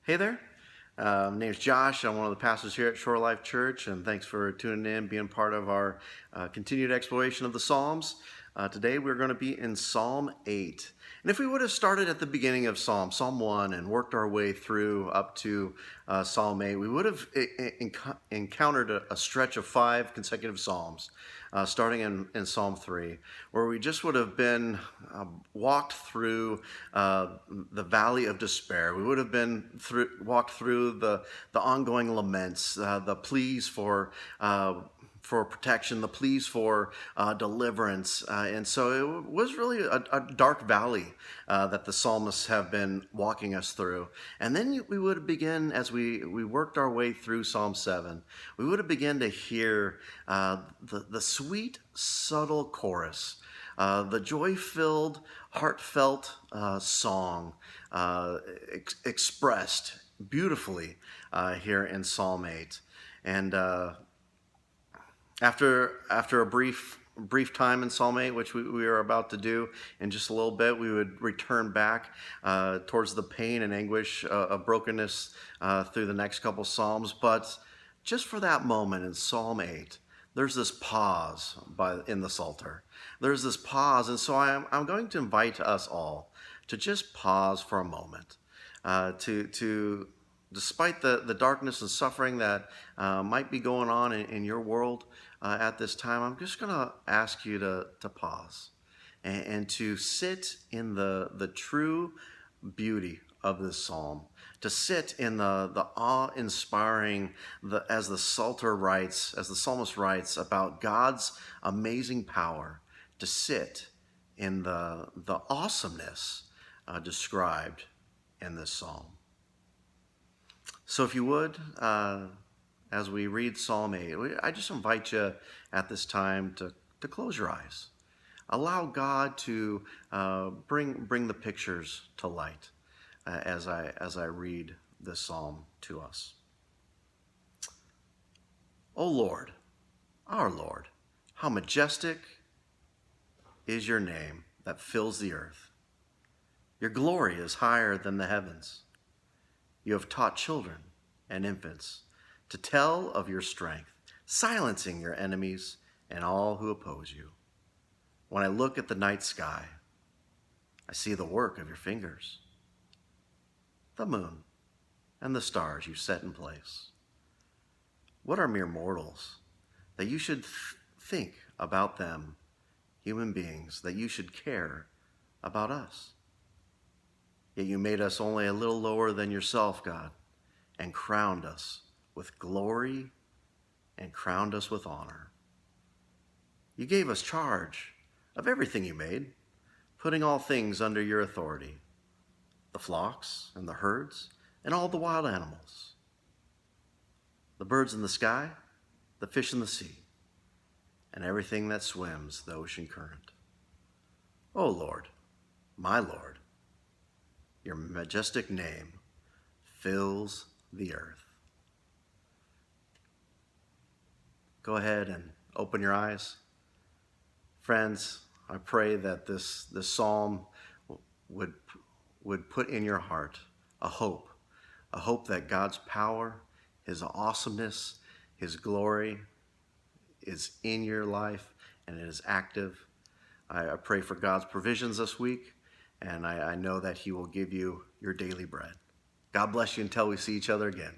Hey there. My name's Josh. I'm one of the pastors here at Shore Life Church, and thanks for tuning in, being part of our continued exploration of the Psalms. Today we're going to be in Psalm 8. And if we would have started at the beginning of Psalm 1, and worked our way through up to Psalm 8, we would have encountered a stretch of 5 consecutive Psalms, starting in Psalm 3, where we just would have been walked through the valley of despair. We would have been walked through the ongoing laments, the pleas for protection, the pleas for deliverance. And so it was really a dark valley that the psalmists have been walking us through. And then we would begin, as we worked our way through Psalm 7, we would have begun to hear the sweet, subtle chorus, the joy-filled, heartfelt song expressed beautifully here in Psalm 8. And after a brief time in Psalm 8, which we are about to do in just a little bit, we would return back towards the pain and anguish of brokenness through the next couple Psalms. But just for that moment in Psalm 8, there's this pause in the Psalter. There's this pause, and so I'm going to invite us all to just pause for a moment, to despite the darkness and suffering that might be going on in your world at this time, I'm just going to ask you to pause and to sit in the true beauty of this psalm, to sit in the awe-inspiring, as the psalmist writes about God's amazing power, to sit in the awesomeness described in this psalm. So if you would, as we read Psalm 8, I just invite you at this time to close your eyes. Allow God to bring the pictures to light as I read this psalm to us. O Lord, our Lord, how majestic is your name that fills the earth. Your glory is higher than the heavens. You have taught children and infants to tell of your strength, silencing your enemies and all who oppose you. When I look at the night sky, I see the work of your fingers, the moon and the stars you set in place. What are mere mortals that you should think about them, human beings, that you should care about us? Yet you made us only a little lower than yourself, God, and crowned us with glory and crowned us with honor. You gave us charge of everything you made, putting all things under your authority, the flocks and the herds and all the wild animals, the birds in the sky, the fish in the sea, and everything that swims the ocean current. O Lord, my Lord, your majestic name fills the earth. Go ahead and open your eyes. Friends, I pray that this psalm would put in your heart a hope that God's power, his awesomeness, his glory is in your life and it is active. I pray for God's provisions this week, and I know that he will give you your daily bread. God bless you until we see each other again.